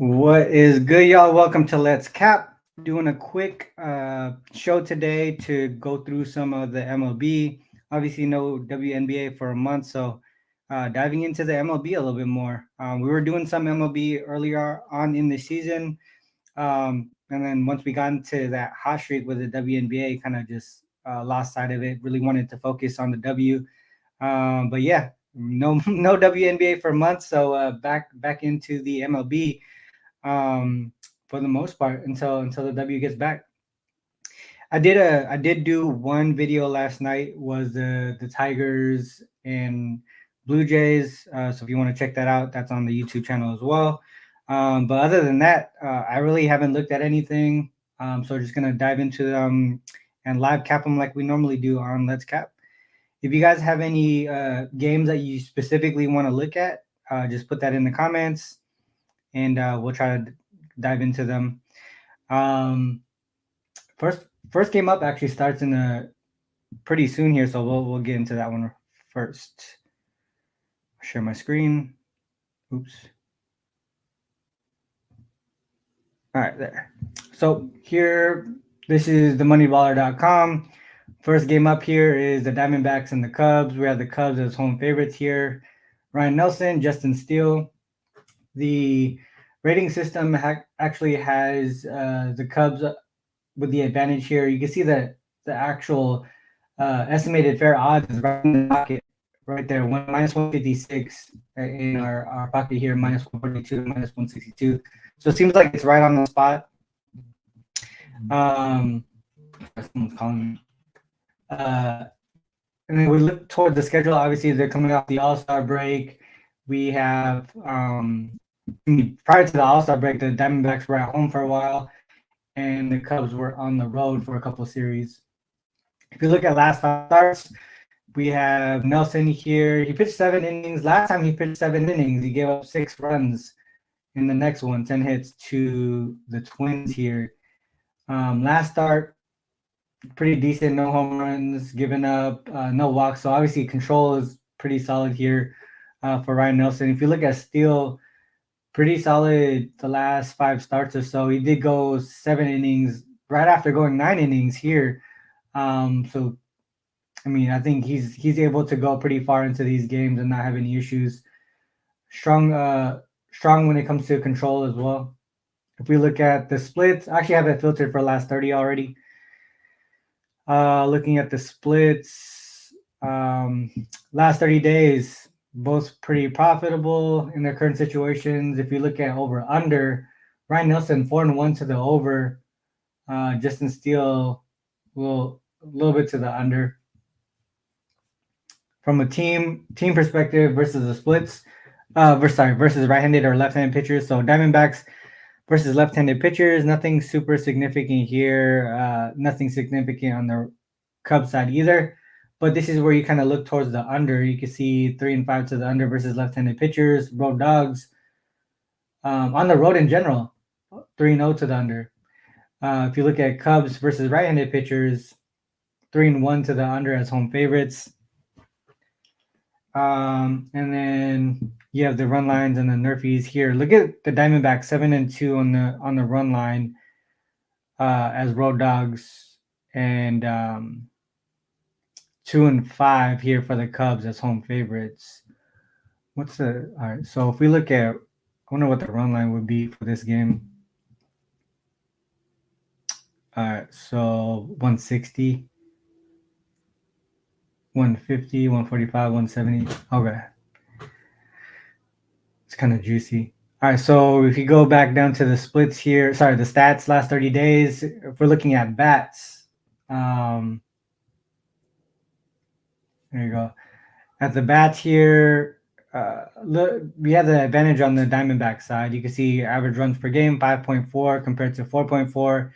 What is good, y'all? Welcome to Let's Cap. Doing a quick show today to go through some of the MLB. Obviously, no WNBA for a month, so diving into the MLB a little bit more. We were doing some MLB earlier on in the season, and then once we got into that hot streak with the WNBA, kind of just lost sight of it. Really wanted to focus on the W, but yeah, no WNBA for months, so back into the MLB for the most part until the W gets back. I did do one video last night, was the Tigers and Blue Jays. So if you want to check that out, that's on the YouTube channel as well. But other than that, I really haven't looked at anything. So just gonna dive into them and live cap them like we normally do on Let's Cap. If you guys have any games that you specifically want to look at, just put that in the comments, and we'll try to dive into them. Um, first game up actually starts in a pretty soon here, so we'll get into that one first. Share my screen. Oops. All right, there. So here, this is the moneyballer.com. First game up here is the Diamondbacks and the Cubs. We have the Cubs as home favorites here. Ryan Nelson, Justin Steele. The rating system actually has the Cubs with the advantage here. You can see that the actual estimated fair odds is right in the pocket, right there, minus 156 in our pocket here, minus 142, minus 162. So it seems like it's right on the spot. Someone's calling me. And then we look toward the schedule. Obviously, they're coming off the All-Star break. We have prior to the All-Star break, the Diamondbacks were at home for a while, and the Cubs were on the road for a couple of series. If you look at last five starts, we have Nelson here. He pitched 7 innings. Last time he pitched 7 innings, he gave up 6 runs. In the next one, 10 hits to the Twins here. Last start, pretty decent, no home runs given up, no walks. So obviously control is pretty solid here for Ryan Nelson. If you look at Steele, pretty solid the last 5 starts or so. He did go 7 innings right after going 9 innings here. So, I mean, I think he's able to go pretty far into these games and not have any issues. Strong when it comes to control as well. If we look at the splits, I actually have it filtered for last 30 already. Looking at the splits, last 30 days, both pretty profitable in their current situations. If you look at over under, Ryan Nelson 4-1 to the over, Justin Steele a little bit to the under. From a team perspective versus the splits, versus right-handed or left-handed pitchers. So Diamondbacks versus left-handed pitchers, nothing super significant here. Nothing significant on the Cubs side either. But this is where you kind of look towards the under. You can see 3-5 to the under versus left-handed pitchers. Road Dogs on the road in general, 3-0 to the under. If you look at Cubs versus right-handed pitchers, 3-1 to the under as home favorites. And then you have the run lines and the nerfies here. Look at the Diamondbacks, 7-2 on the run line as road dogs, and 2-5 here for the Cubs as home favorites. All right? So if we look at, I wonder what the run line would be for this game. All right, so 160. 150, 145, 170. Okay. It's kind of juicy. All right, so if you go back down to the splits here, the stats last 30 days, if we're looking at bats, there you go. At the bats here, we have the advantage on the Diamondback side. You can see average runs per game, 5.4 compared to 4.4.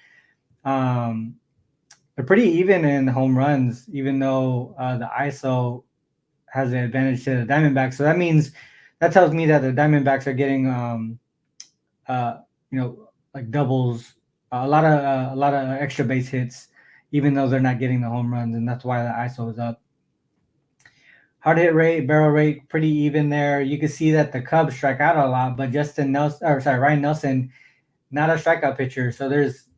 They're pretty even in home runs, even though the ISO has the advantage to the Diamondbacks. So that tells me that the Diamondbacks are getting, like doubles, a lot of extra base hits, even though they're not getting the home runs, and that's why the ISO is up. hard hit rate, barrel rate, pretty even there. You can see that the Cubs strike out a lot, but Ryan Nelson, not a strikeout pitcher. So there's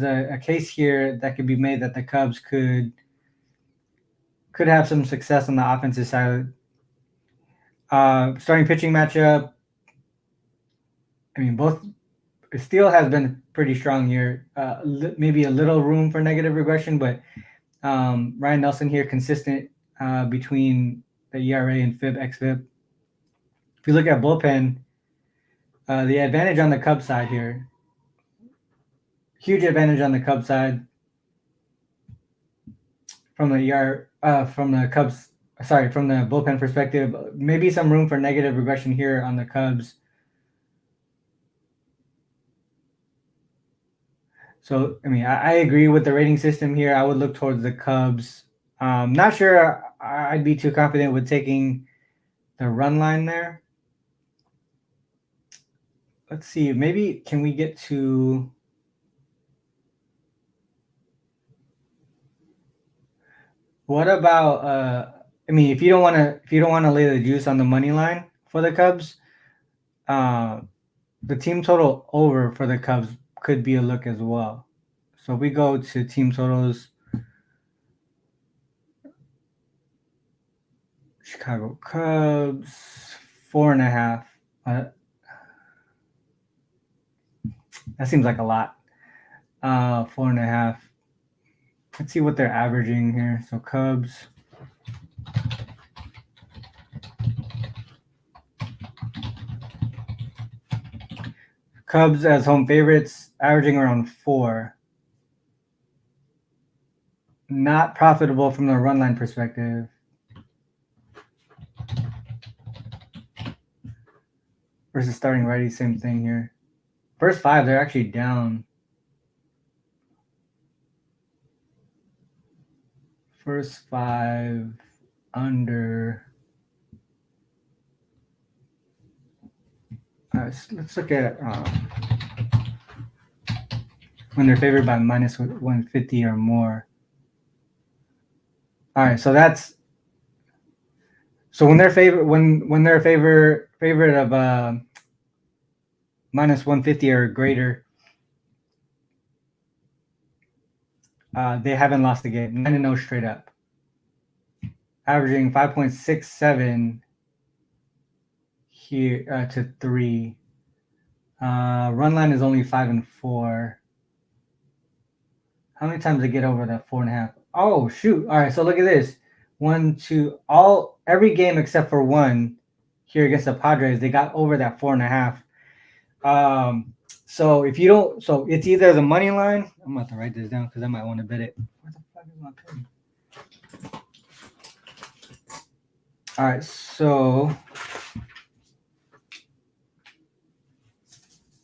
a case here that could be made that the Cubs could have some success on the offensive side. Starting pitching matchup. I mean, both Steele has been pretty strong here. Maybe a little room for negative regression, but Ryan Nelson here consistent between the ERA and FIP xFIP. If you look at bullpen, the advantage on the Cubs side here, huge advantage on the Cubs side from the bullpen perspective. Maybe some room for negative regression here on the Cubs. So, I mean, I agree with the rating system here. I would look towards the Cubs. Not sure I'd be too confident with taking the run line there. Let's see. Maybe can we get to... What about I mean, if you don't want to lay the juice on the money line for the Cubs, the team total over for the Cubs could be a look as well. So if we go to team totals, Chicago Cubs 4.5. That seems like a lot. 4.5. Let's see what they're averaging here. So Cubs. Cubs as home favorites, averaging around 4. Not profitable from the run line perspective. Versus starting righty, same thing here. First 5, they're actually down. First 5 under. Let's look at when they're favored by minus 150 or more. All right, so that's when they're favorite of minus 150 or greater. They haven't lost a game. 9-0 straight up. Averaging 5.67 here to 3. Run line is only 5-4. How many times they get over that 4.5? Oh shoot! All right, so look at this. 1, 2, every game except for one here against the Padres, they got over that 4.5. So if you don't, so it's either the money line. I'm about to write this down because I might want to bet it. Where the fuck is my pen? All right, so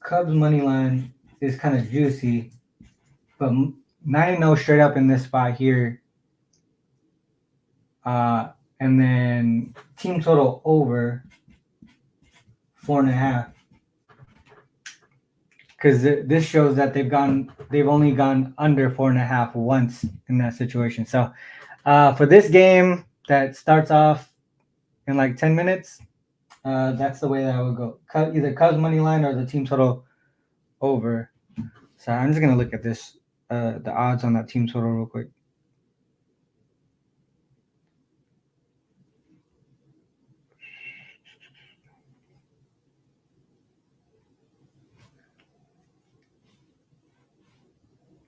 Cubs money line is kind of juicy, but 9-0 straight up in this spot here. And then team total over 4.5. Because this shows that they've only gone under 4.5 once in that situation. So for this game that starts off in like 10 minutes, that's the way that I would go. Either Cubs money line or the team total over. So I'm just gonna look at this, the odds on that team total real quick.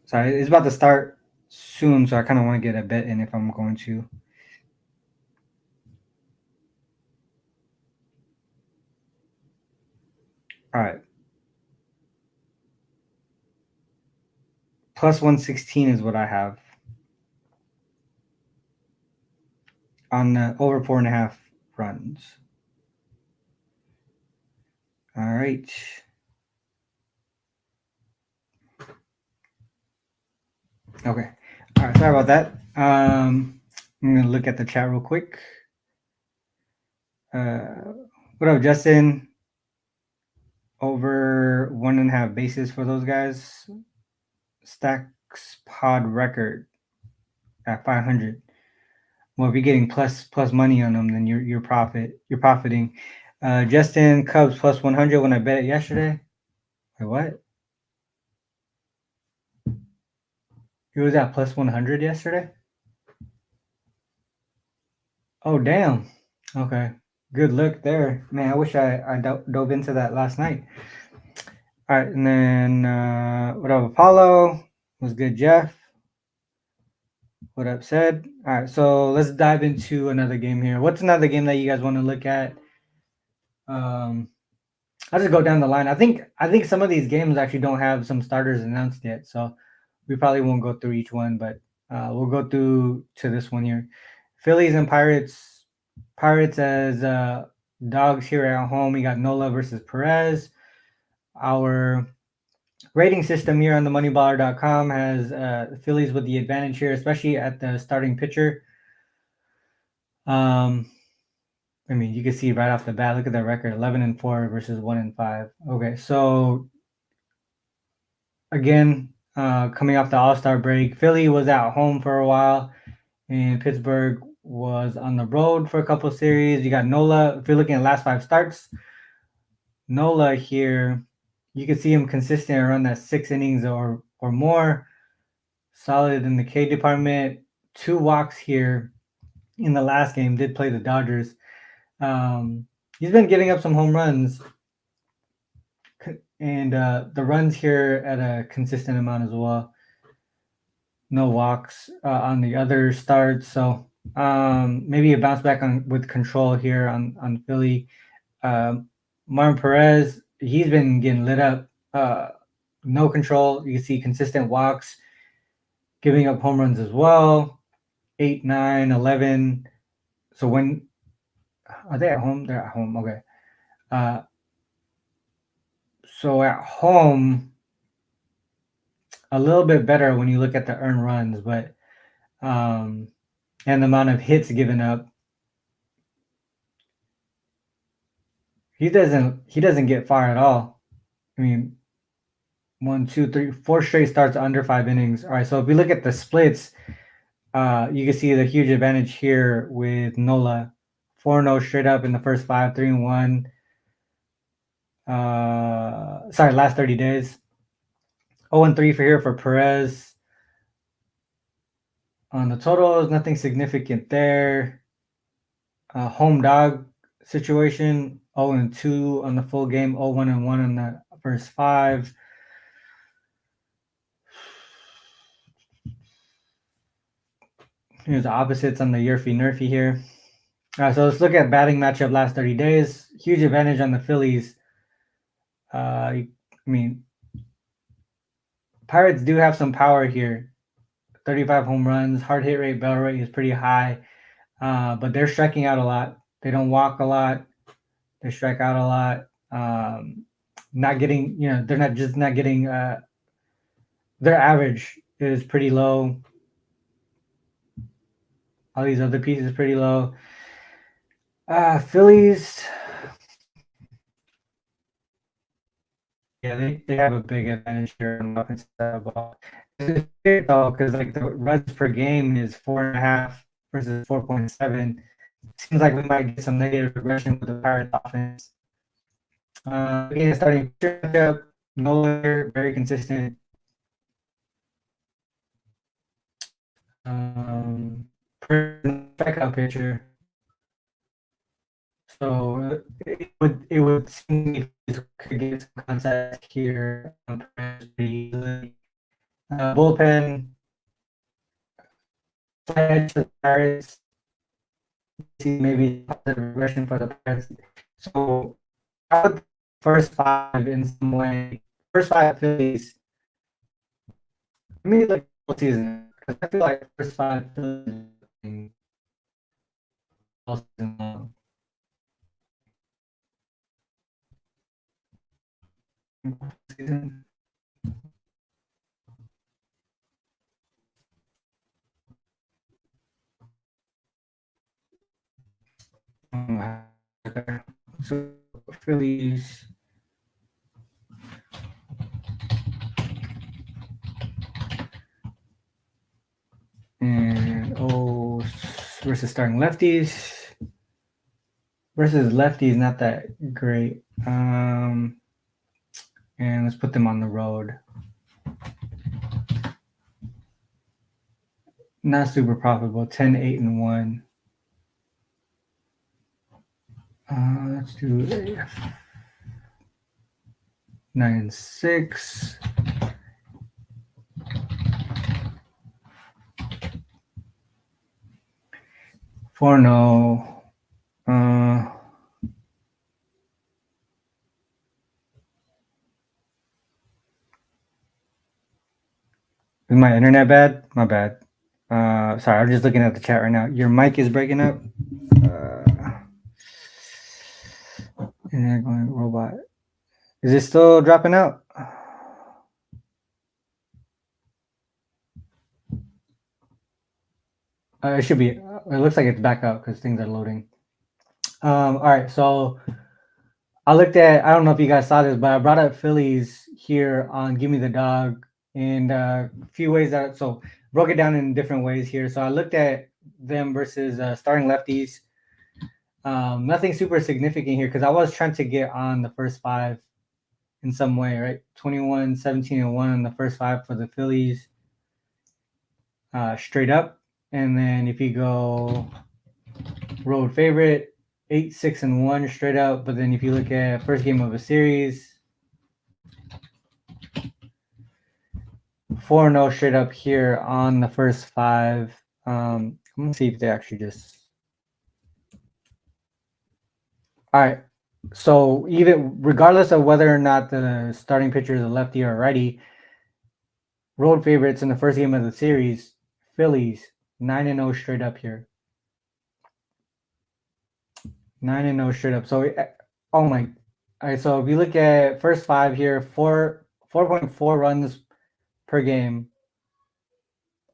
Sorry, it's about to start soon, so I kind of want to get a bet in if I'm going to. All right. Plus 116 is what I have on over 4.5 runs. All right. Okay. All right. Sorry about that. I'm going to look at the chat real quick. What up, Justin? Over 1.5 bases for those guys. Stacks pod record at 500. Well, if you're getting plus money on them, then you're profiting. Justin Cubs plus 100 when I bet it yesterday. Wait, what? It was at plus 100 yesterday. Oh damn. Okay. Good look there, man. I wish I dove into that last night. All right, and then what up, Apollo? Was good, Jeff? What up, said? All right, so let's dive into another game here. What's another game that you guys want to look at? I'll just go down the line. I think some of these games actually don't have some starters announced yet, so we probably won't go through each one, but we'll go through to this one here. Phillies and Pirates. Pirates as dogs here at home. We got Nola versus Perez. Our rating system here on the moneyballer.com has the Phillies with the advantage here, especially at the starting pitcher. I mean, you can see right off the bat, look at that record, 11-4 versus 1-5. Okay, so again, coming off the All-Star break, Philly was at home for a while, and Pittsburgh was on the road for a couple of series. You got Nola. If you're looking at last 5 starts, Nola here, you can see him consistent around that 6 innings or more. Solid in the K department. 2 walks here in the last game. Did play the Dodgers. He's been giving up some home runs, and the runs here at a consistent amount as well. No walks on the other starts, so maybe a bounce back with control here on Philly. Martin Perez, he's been getting lit up. No control. You can see consistent walks, giving up home runs as well. 8, 9, 11. So when are they at home? They're at home. Okay. So at home, a little bit better when you look at the earned runs, but and the amount of hits given up. He doesn't get far at all. I mean, 1, 2, 3, 4 straight starts under 5 innings. All right, so if we look at the splits, you can see the huge advantage here with Nola. 4-0 straight up in the first 5, 3-1. Last 30 days. 0-3 for Perez. On the totals, nothing significant there. Home dog situation, 0-2 on the full game, 0-1-1 on the first 5. Here's the opposites on the Yerfy Nerfy here. All right, so let's look at batting matchup last 30 days. Huge advantage on the Phillies. I mean, Pirates do have some power here. 35 home runs, hard hit rate, barrel rate is pretty high, but they're striking out a lot. They don't walk a lot. They strike out a lot. Not getting, they're not getting. Their average is pretty low. All these other pieces pretty low. Phillies. Yeah, they have a big advantage here on the offensive side of the ball. It's weird though, because like the runs per game is 4.5 versus 4.7. Seems like we might get some negative regression with the Pirates offense. Again, starting matchup, Nola very consistent. Strikeout pitcher. So it would seem we could get some contact here pretty easily. Bullpen, edge to the Pirates. See maybe positive regression for the Pirates. So I would first 5 in some way. First 5 Phillies. Let me look at season because I feel like first 5 Phillies all season long. Season. So Phillies. And versus starting lefties. Versus lefties, not that great. And let's put them on the road. Not super profitable. 10, 8, and 1. Let's do 9 and 6. Four no. Is my internet bad? My bad. Sorry, I'm just looking at the chat right now. Your mic is breaking up. Internet going robot. Is it still dropping out? It should be. It looks like it's back up because things are loading. All right, so I looked at. I don't know if you guys saw this, but I brought up Phillies here on Give Me the Dog in a few ways that so broke it down in different ways here. So I looked at them versus starting lefties. Nothing super significant here because I was trying to get on the first 5 in some way, right? 21, 17, and 1 in the first 5 for the Phillies straight up. And then if you go road favorite, 8, 6, and 1 straight up. But then if you look at first game of a series, 4-0 straight up here on the first 5. I'm going to see if they actually just... All right. So even regardless of whether or not the starting pitcher is a lefty or a righty, road favorites in the first game of the series, Phillies, 9-0 straight up here. 9-0 straight up. So, oh my. All right, so if you look at first 5 here, 4.4 runs per game,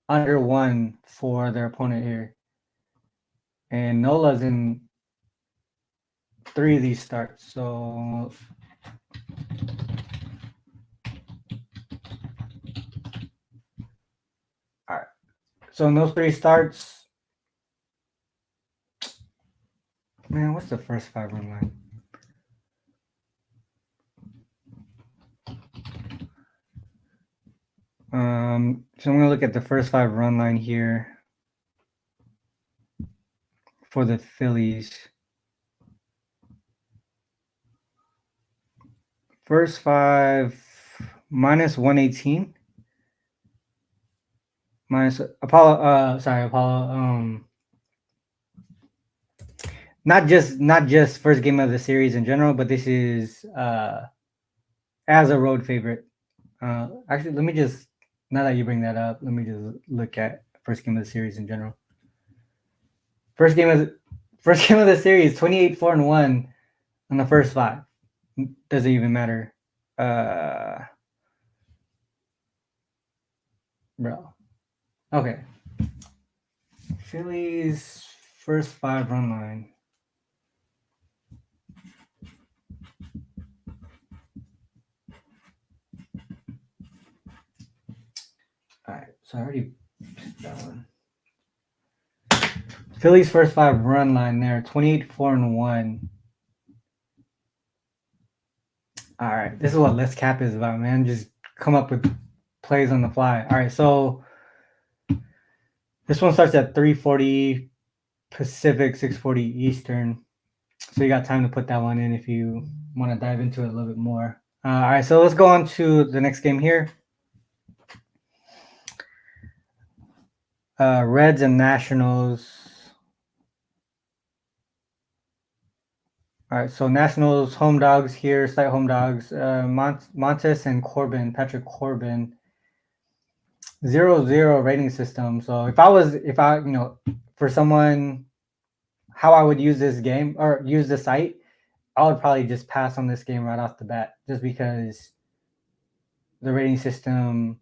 under 1 for their opponent here. And Nola's in 3 of these starts. So, all right. So in those 3 starts, man, what's the first 5 run line? So I'm going to look at the first 5 run line here for the Phillies. First 5, minus 118. Minus Apollo. Not just first game of the series in general, but this is as a road favorite. Actually, let me just, now that you bring that up, let me just look at first game of the series in general. First game of the series, 28, 4, and 1 on the first 5. Doesn't even matter. Bro. Okay. Phillies first 5 run line. All right, so I already picked that one. Phillies first 5 run line there, 28, 4, and 1. All right, this is what Let's Cap is about, man. Just come up with plays on the fly. All right, so this one starts at 3:40 Pacific, 6:40 Eastern. So you got time to put that one in if you want to dive into it a little bit more. All right, so let's go on to the next game here. Reds and Nationals. All right, so Nationals home dogs here, slight home dogs. Montes and Corbin, Patrick Corbin. 0-0 rating system. So if I for someone, how I would use this game or use the site, I would probably just pass on this game right off the bat, just because the rating system,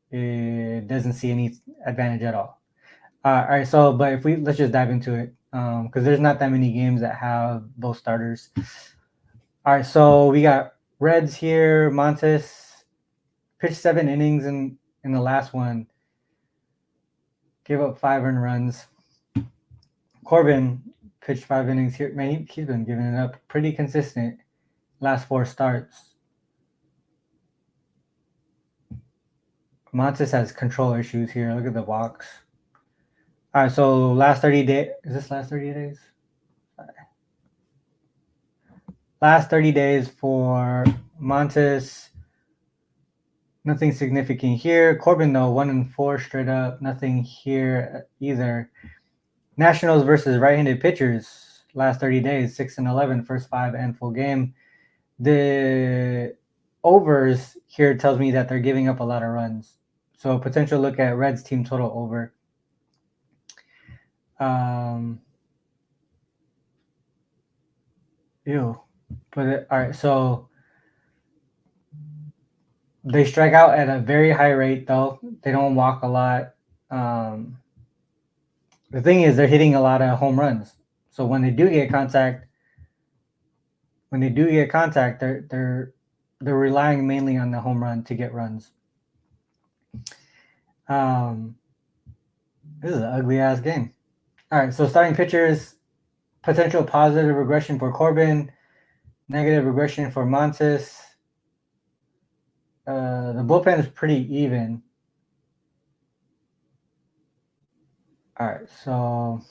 it doesn't see any advantage at all. All right, so but let's just dive into it, because there's not that many games that have both starters. All right, so we got Reds here. Montes pitched 7 innings in the last one. Gave up 5 earned runs. Corbin pitched 5 innings here. Man, he's been giving it up pretty consistent last 4 starts. Montes has control issues here. Look at the walks. All right, so last 30 days. Is this last 30 days? Last 30 days for Montes. Nothing significant here. Corbin, though, 1-4 straight up. Nothing here either. Nationals versus right-handed pitchers. Last 30 days, 6-11, first 5 and full game. The overs here tells me that they're giving up a lot of runs. So potential look at Reds team total over. But all right, so they strike out at a very high rate, though. They don't walk a lot. The thing is, they're hitting a lot of home runs. So when they do get contact, they're relying mainly on the home run to get runs. This is an ugly ass game. All right, so starting pitchers, potential positive regression for Corbin, negative regression for Montes. The bullpen is pretty even. All right, so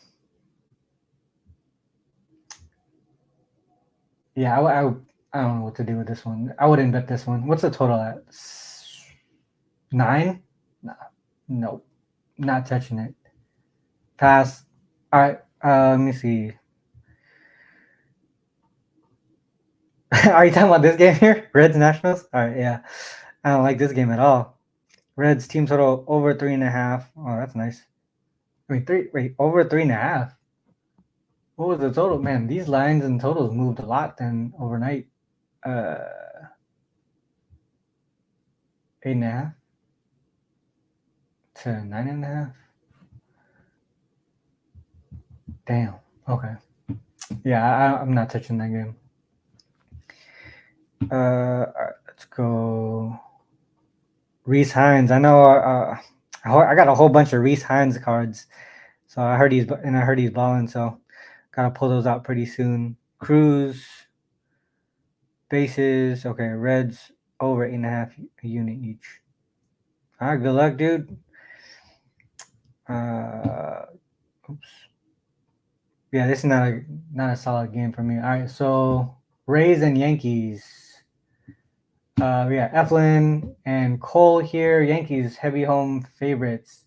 yeah, I don't know what to do with this one. I wouldn't bet this one. What's the total at? 9? Nope, not touching it. Pass. All right, let me see. Are you talking about this game here? Reds Nationals? All right, yeah. I don't like this game at all. Reds team total over 3.5. Oh, that's nice. Wait, over 3.5. What was the total? Man, these lines and totals moved a lot then overnight. 8.5 to 9.5. Damn. Okay. Yeah, I'm not touching that game. All right, let's go. Reese Hines. I know. I got a whole bunch of Reese Hines cards, so I heard he's balling. So gotta pull those out pretty soon. Cruz. Bases. Okay, Reds over 8.5 a unit each. All right, good luck, dude. Oops. Yeah, this is not a solid game for me. All right, so Rays and Yankees. Yeah, Eflin and Cole here. Yankees heavy home favorites.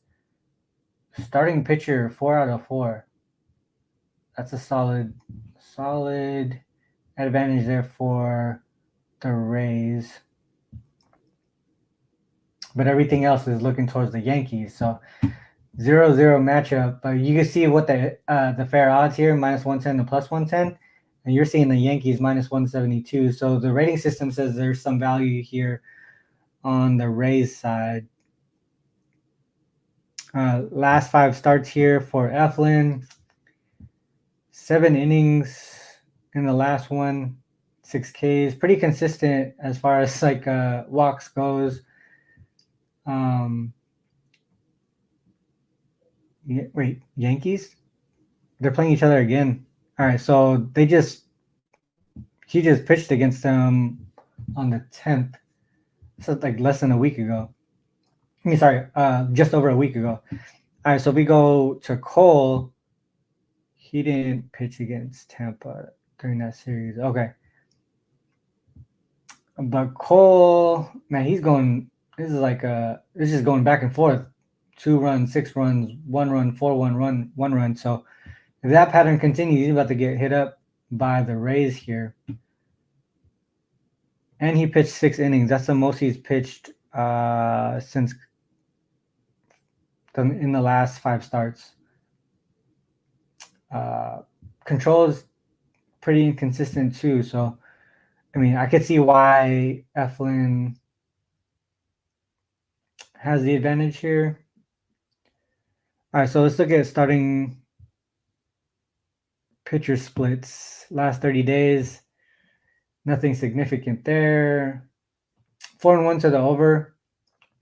Starting pitcher 4 out of 4. That's a solid advantage there for the Rays. But everything else is looking towards the Yankees. So 0-0 matchup. But you can see what the fair odds here, -110 to +110. And you're seeing the Yankees -172. So the rating system says there's some value here on the Rays side. Last 5 starts here for Eflin. 7 innings in the last one, 6 Ks. Pretty consistent as far as like walks goes. Wait, Yankees? They're playing each other again. All right, so he just pitched against them on the 10th. So like less than a week ago. Just over a week ago. All right, so we go to Cole. He didn't pitch against Tampa during that series. Okay. But Cole, man, he's going. This is just going back and forth. 2 runs, 6 runs, 1 run, 4-1 run, 1 run. So if that pattern continues, he's about to get hit up by the Rays here. And he pitched 6 innings. That's the most he's pitched since in the last 5 starts. Control is pretty inconsistent too. So, I mean, I could see why Eflin has the advantage here. All right, so let's look at starting pitcher splits. Last 30 days, nothing significant there. 4-1 to the over.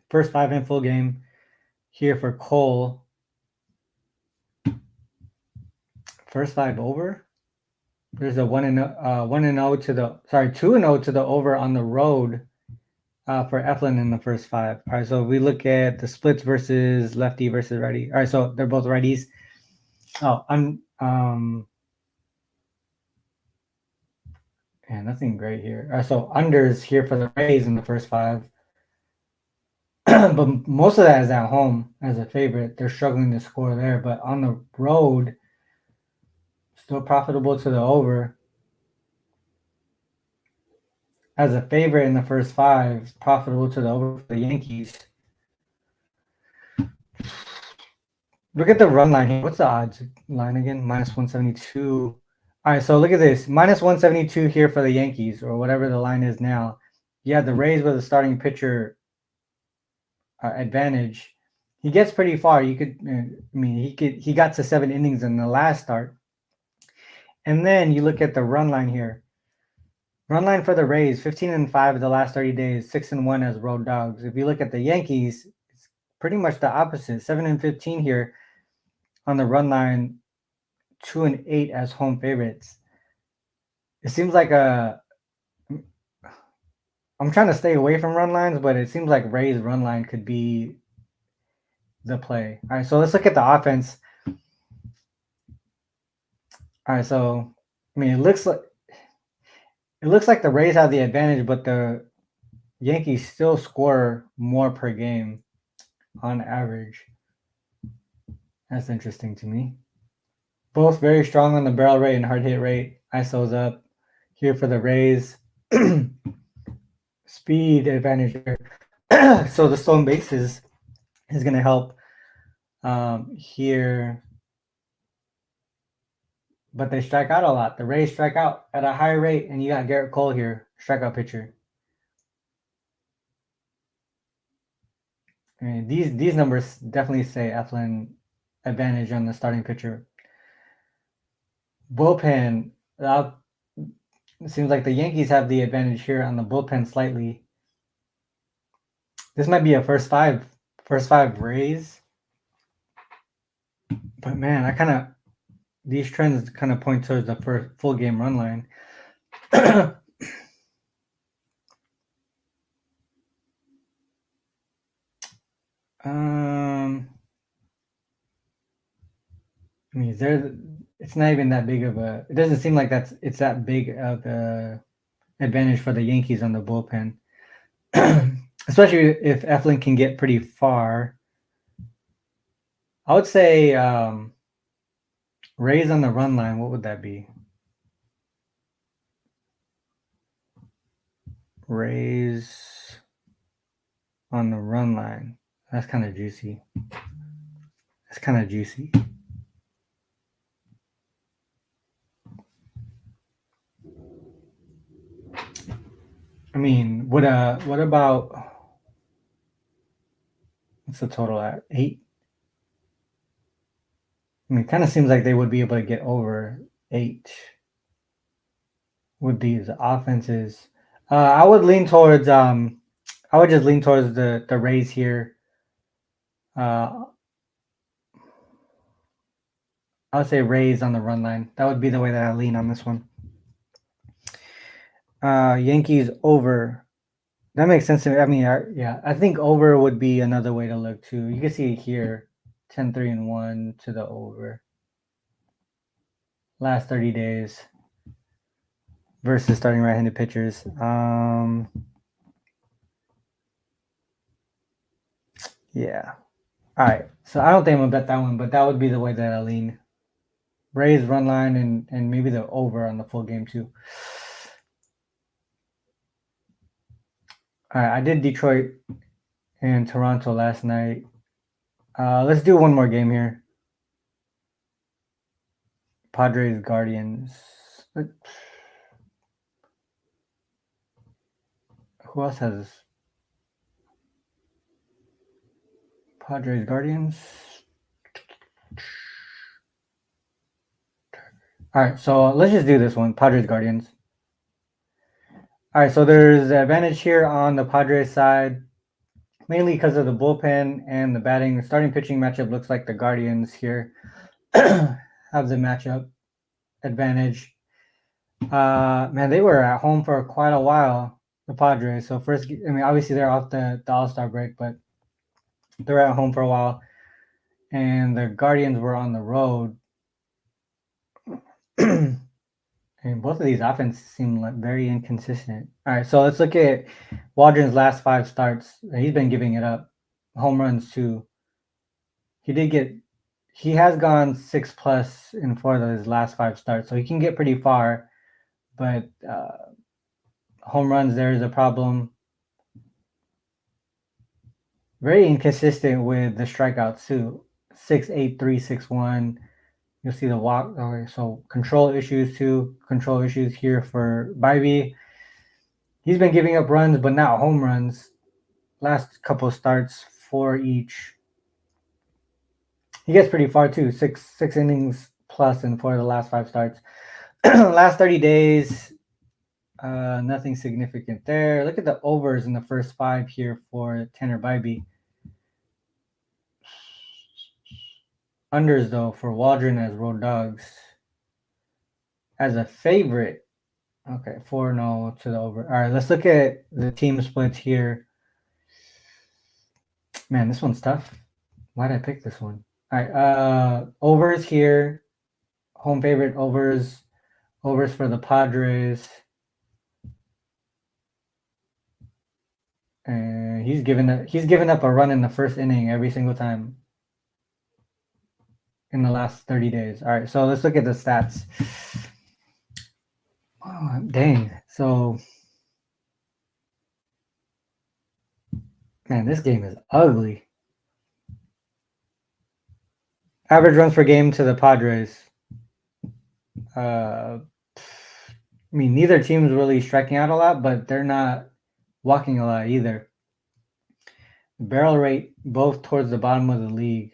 First 5 in full game here for Cole. First 5 over. There's a 2-0 to the over on the road for Eflin in the first 5. All right, so we look at the splits versus lefty versus righty. All right, so they're both righties. Oh, yeah, nothing great here. All right, so unders here for the Rays in the first 5. But most of that is at home as a favorite. They're struggling to score there, but on the road, still profitable to the over. As a favorite in the first 5, profitable to the over for the Yankees. Look at the run line here. What's the odds line again? -172. All right, so look at this. -172 here for the Yankees, or whatever the line is now. You have the Rays with a starting pitcher advantage. He gets pretty far. You could, he got to 7 innings in the last start. And then you look at the run line here. Run line for the Rays, 15-5 of the last 30 days, 6-1 as road dogs. If you look at the Yankees, it's pretty much the opposite. 7-15 here on the run line, 2-8 as home favorites. It seems like I'm trying to stay away from run lines, but it seems like Ray's run line could be the play. All right, so let's look at the offense. All right, so it looks like the Rays have the advantage, but the Yankees still score more per game on average. That's interesting to me. Both very strong on the barrel rate and hard hit rate. ISO's up here for the Rays. Speed advantage there. So the stolen bases is going to help here. But they strike out a lot. The Rays strike out at a high rate, and you got Garrett Cole here, strikeout pitcher. These numbers definitely say Eflin advantage on the starting pitcher. Bullpen, it seems like the Yankees have the advantage here on the bullpen slightly. This might be a first five Rays. But man, these trends kind of point towards the first full game run line. It's not even that big of a. It doesn't seem like it's that big of a advantage for the Yankees on the bullpen, especially if Eflin can get pretty far. I would say Rays on the run line. What would that be? Rays on the run line. That's kind of juicy. What about what's the total at? 8? It kind of seems like they would be able to get over 8 with these offenses. I would lean towards the Rays here. I would say Rays on the run line. That would be the way that I lean on this one. Yankees over. That makes sense to me. I think over would be another way to look too. You can see it here, 10-3-1 to the over. Last 30 days versus starting right-handed pitchers. Yeah. All right. So I don't think I'm gonna bet that one, but that would be the way that I lean. Rays run line and maybe the over on the full game too. All right, I did Detroit and Toronto last night. Let's do one more game here. Padres Guardians. Who else has Padres Guardians? All right, so let's just do this one. Padres Guardians. All right, so there's the advantage here on the Padres side, mainly because of the bullpen and the batting. The starting pitching matchup looks like the Guardians here have the matchup. advantage. Man, they were at home for quite a while, the Padres. So first, I mean, obviously they're off the All-Star break, but they're at home for a while, and the Guardians were on the road. And both of these offenses seem like very inconsistent. All right, so let's look at Waldron's last 5 starts. He's been giving it up. Home runs too. He has gone 6+ in 4 of his last 5 starts, so he can get pretty far. But home runs, there is a problem. Very inconsistent with the strikeouts too. 6.83, 6.1. You'll see the walk. Okay, so control issues too. Control issues here for Bybee. He's been giving up runs, but not home runs. Last couple starts, 4 each. He gets pretty far too. Six innings plus in 4 of the last 5 starts. Last 30 days, nothing significant there. Look at the overs in the first 5 here for Tanner Bybee. Unders though for Waldron as Road Dogs. As a favorite, okay, 4-0 to the over. All right, let's look at the team splits here. Man, this one's tough. Why did I pick this one? All right, overs here. Home favorite overs. Overs for the Padres. And he's given up a run in the first inning every single time in the last 30 days. All right, so let's look at the stats. Oh, dang. So, man, this game is ugly. Average runs per game to the Padres. I mean, neither team's really striking out a lot, but they're not walking a lot either. Barrel rate, both towards the bottom of the league.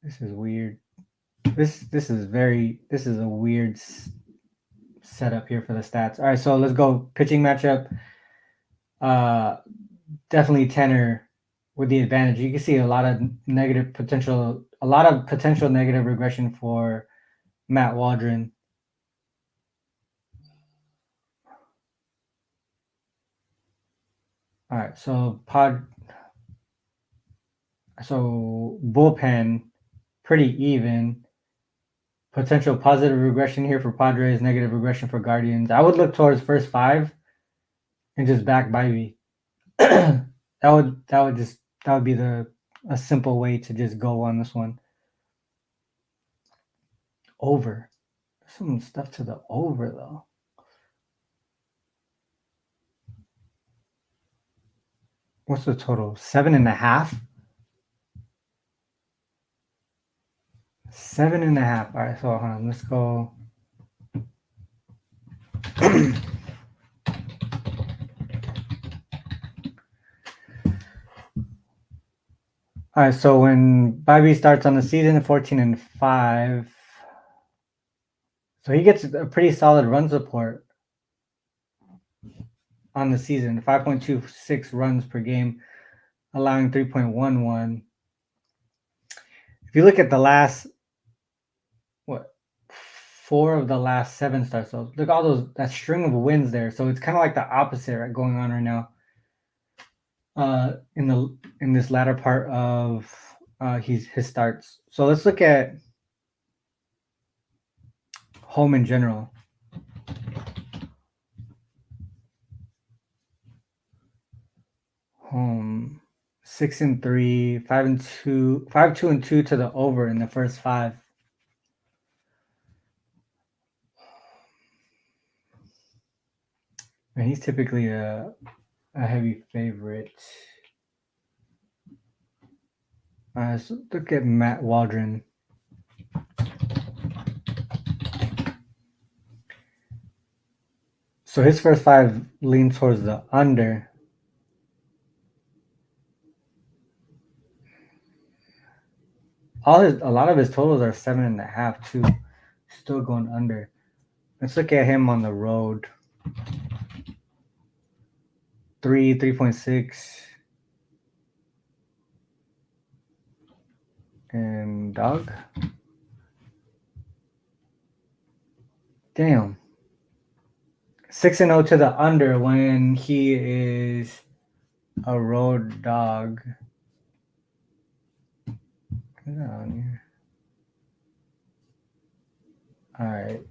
This is weird. This is a weird setup here for the stats. All right, so let's go pitching matchup. Definitely Tanner with the advantage. You can see a lot of potential negative regression for Matt Waldron. All right, so bullpen pretty even. Potential positive regression here for Padres, negative regression for Guardians. I would look towards first 5 and just back Bybee. that would be a simple way to just go on this one. Over. Some stuff to the over though. What's the total? 7.5? 7.5. All right, so hold on. Let's go. All right, so when Bybee starts on the season, 14-5, so he gets a pretty solid run support on the season, 5.26 runs per game, allowing 3.11. If you look at the last 4 of the last 7 starts, so look all that string of wins there. So it's kind of like the opposite right going on right now. In this latter part of his starts. So let's look at home in general. Home 6-3, 5-2, 5-2-2 to the over in the first 5. And he's typically a heavy favorite. So look at Matt Waldron. So his first 5 lean towards the under. A lot of his totals are 7.5 too. Still going under. Let's look at him on the road. 3.6. And dog. Damn. 6-0 to the under when he is a road dog. Get on here. All right.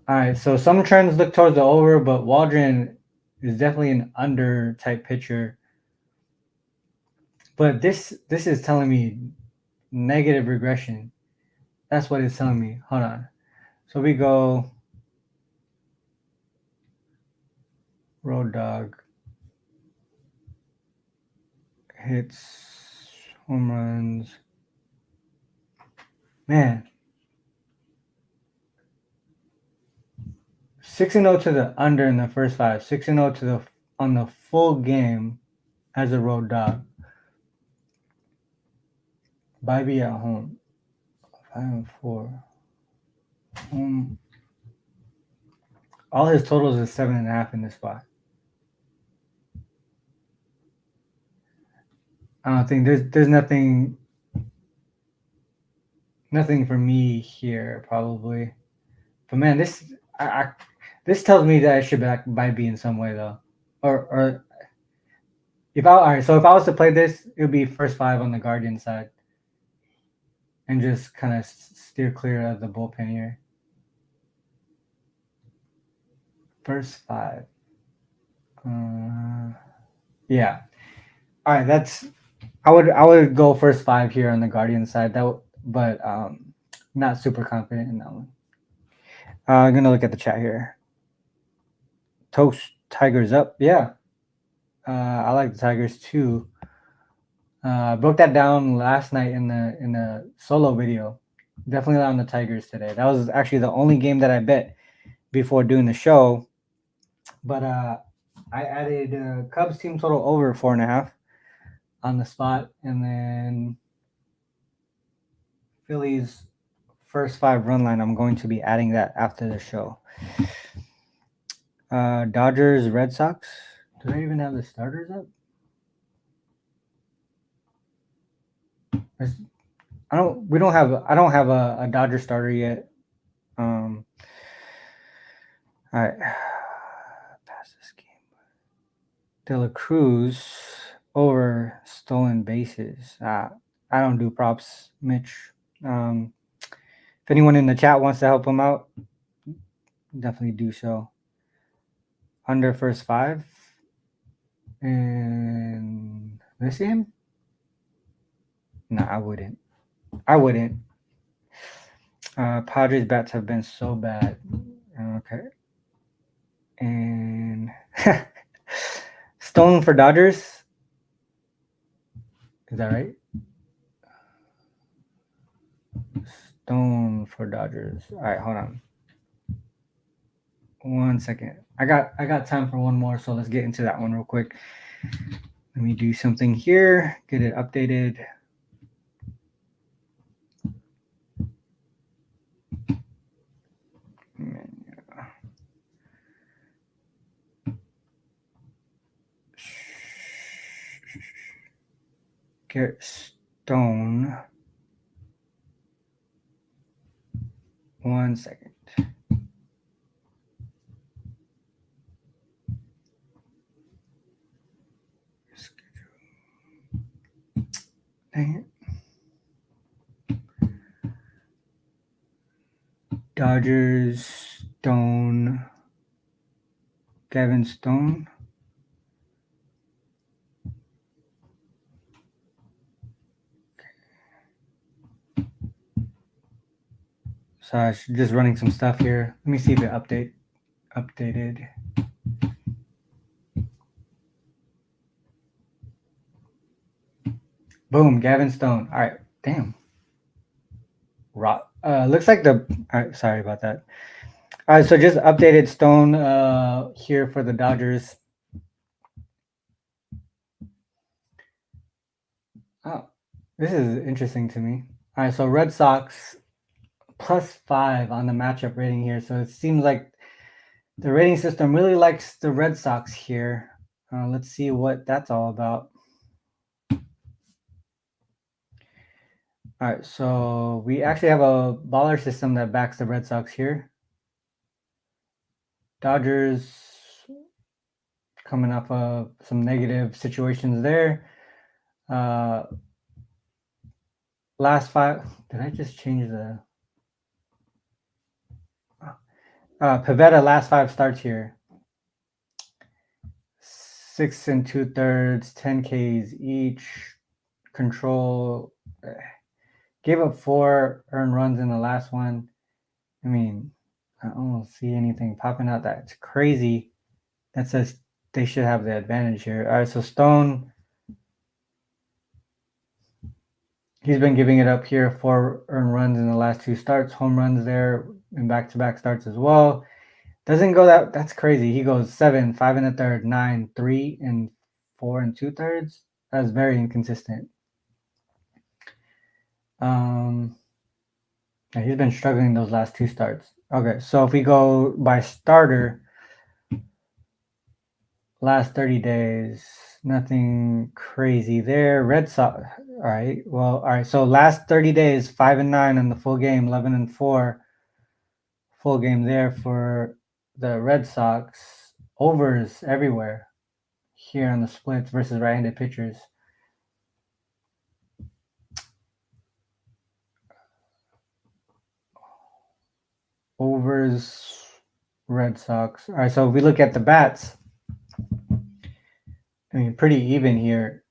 All right. So some trends look towards the over, but Waldron is definitely an under type pitcher. But this is telling me negative regression. That's what it's telling me. Hold on. So we go road dog, hits, home runs. Man. 6-0 to the under in the first 5. 6-0 to the on the full game as a road dog. Bybee at home. 5-4. All his totals is 7.5 in this spot. I don't think there's nothing for me here probably. But man, this tells me that I should back Bybee in some way though. Or if I all right, so if I was to play this, it would be first 5 on the Guardian side. And just kind of steer clear of the bullpen here. First 5. Yeah. All right, that's I would go first 5 here on the Guardian side. But not super confident in that one. I'm gonna look at the chat here. Toast Tigers up, yeah. I like the Tigers too. Broke that down last night in the solo video. Definitely on the Tigers today. That was actually the only game that I bet before doing the show. But I added Cubs team total over 4.5 on the spot, and then Phillies first 5 run line. I'm going to be adding that after the show. Dodgers, Red Sox. Do they even have the starters up? I don't have a Dodger starter yet. All right. Pass this game. De La Cruz over stolen bases. I don't do props, Mitch. If anyone in the chat wants to help him out, definitely do so. Under first 5. And this game? No, I wouldn't. Padres bats have been so bad. Okay. And Stone for Dodgers. Is that right? Stone for Dodgers. All right, hold on. 1 second. I got time for one more, so let's get into that one real quick. Let me do something here. Get it updated. Get Stone. 1 second. Dang it. Dodgers, Stone, Gavin Stone. Sorry, just running some stuff here. Let me see if it updated. Boom, Gavin Stone. All right, damn. Looks like all right, sorry about that. All right, so just updated Stone here for the Dodgers. Oh, this is interesting to me. All right, so Red Sox +5 on the matchup rating here. So it seems like the rating system really likes the Red Sox here. Let's see what that's all about. All right, so we actually have a baller system that backs the Red Sox here. Dodgers coming off of some negative situations there. Last 5. Did I just change the Pivetta last 5 starts here? 6 2/3, 10 Ks each. Control. Gave up 4 earned runs in the last one. I mean, I don't see anything popping out that's crazy that says they should have the advantage here. All right, so Stone, he's been giving it up here. 4 earned runs in the last 2 starts, home runs there in back-to-back starts as well. Doesn't go that's crazy. He goes 7, 5 1/3, 9, 3, and 4 2/3. That's very inconsistent. Yeah, he's been struggling those last 2 starts. Okay, so if we go by starter, last 30 days, nothing crazy there. Red Sox, all right. Well, all right. So last 30 days, 5 9 in the full game, 11 4, full game there for the Red Sox. Overs everywhere here on the splits versus right-handed pitchers. Overs, Red Sox. All right, so if we look at the bats, I mean, pretty even here,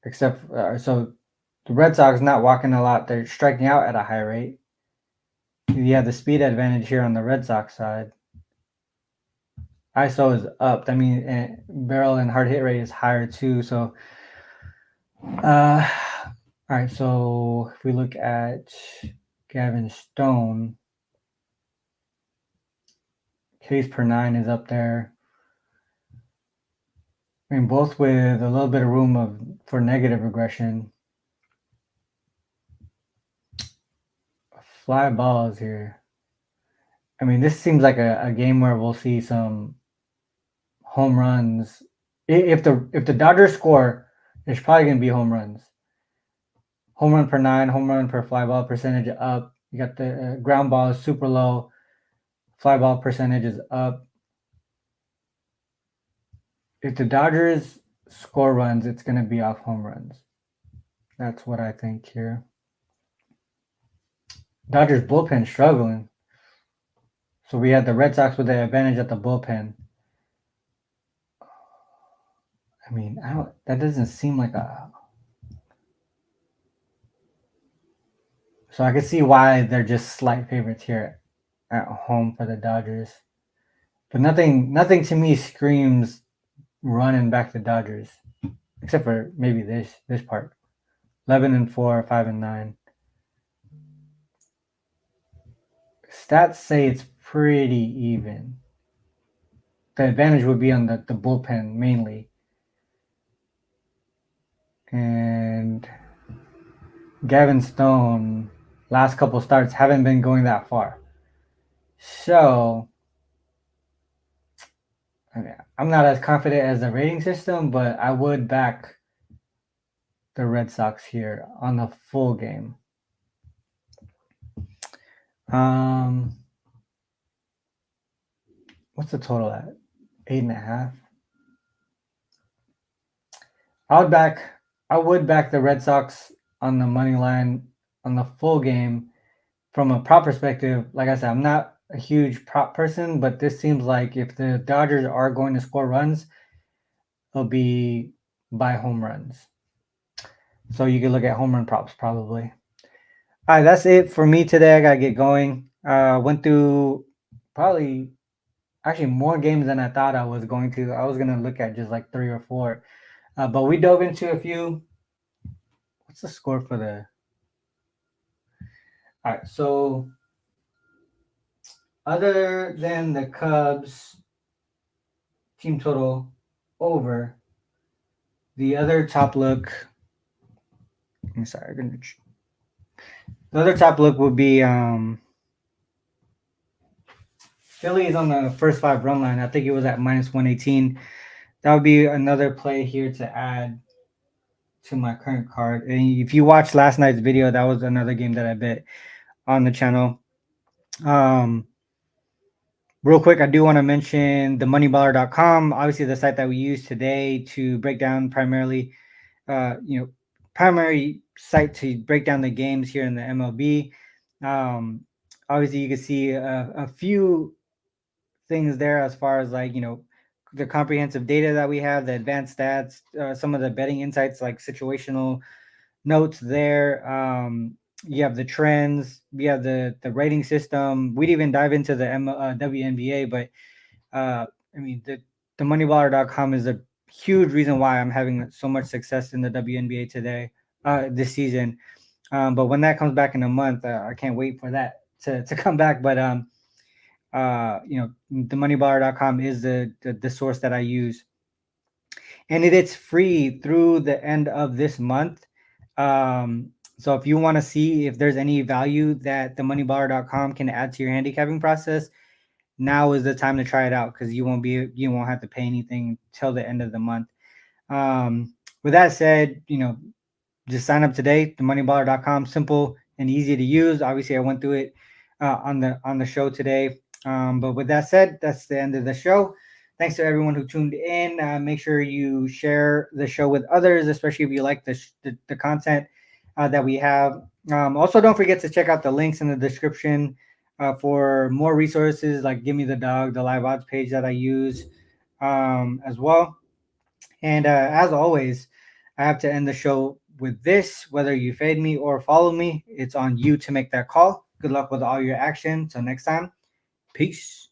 except so the Red Sox not walking a lot. They're striking out at a high rate. You have the speed advantage here on the Red Sox side. ISO is up. I mean, barrel and hard hit rate is higher too. So, all right. So if we look at Gavin Stone, Ks per 9 is up there. I mean, both with a little bit of room for negative regression. Fly balls here. I mean, this seems like a game where we'll see some home runs. If the Dodgers score, there's probably gonna be home runs. Home run per 9, home run per fly ball percentage up. You got the ground ball is super low. Fly ball percentage is up. If the Dodgers score runs, it's going to be off home runs. That's what I think here. Dodgers bullpen struggling. So we had the Red Sox with the advantage at the bullpen. I mean, that doesn't seem like a... So I can see why they're just slight favorites here at home for the Dodgers. But nothing to me screams running back the Dodgers, except for maybe this part. 11 4, 5 9. Stats say it's pretty even. The advantage would be on the bullpen mainly. And Gavin Stone, last couple starts haven't been going that far. So, I mean, I'm not as confident as the rating system, but I would back the Red Sox here on the full game. What's the total at? 8.5. I would back the Red Sox on the money line on the full game. From a prop perspective, like I said, I'm not a huge prop person, but this seems like if the Dodgers are going to score runs, it'll be by home runs. So you can look at home run props probably. All right, that's it for me today. I gotta get going. Went through probably actually more games than I thought I was going to. I was gonna look at just like 3 or 4, but we dove into a few. What's the score for the? All right, so other than the Cubs team total over, the other top look. I'm sorry, the other top look would be Phillies on the first 5 run line. I think it was at -118. That would be another play here to add to my current card. And if you watched last night's video, that was another game that I bet on the channel. Real quick, I do want to mention the moneyballer.com, obviously the site that we use today to break down primarily, you know, primary site to break down the games here in the MLB. Um, Obviously, you can see a few things there as far as like, the comprehensive data that we have, the advanced stats, some of the betting insights like situational notes there. You have the trends, we have the rating system. We'd even dive into the WNBA, but uh, I mean, the moneyballer.com is a huge reason why I'm having so much success in the WNBA today, this season. But when that comes back in a month, I can't wait for that to come back. But the moneyballer.com is the source that I use, and it's free through the end of this month. So if you want to see if there's any value that the moneyballer.com can add to your handicapping process, now is the time to try it out, because you won't have to pay anything till the end of the month. With that said, just sign up today. Themoneyballer.com, simple and easy to use. Obviously, I went through it on the show today. But with that said, that's the end of the show. Thanks to everyone who tuned in. Make sure you share the show with others, especially if you like the content that we have. Also, don't forget to check out the links in the description for more resources like Give Me the Dog, the live odds page that I use as well. And as always, I have to end the show with this: whether you fade me or follow me, it's on you to make that call. Good luck with all your action. Till next time, peace.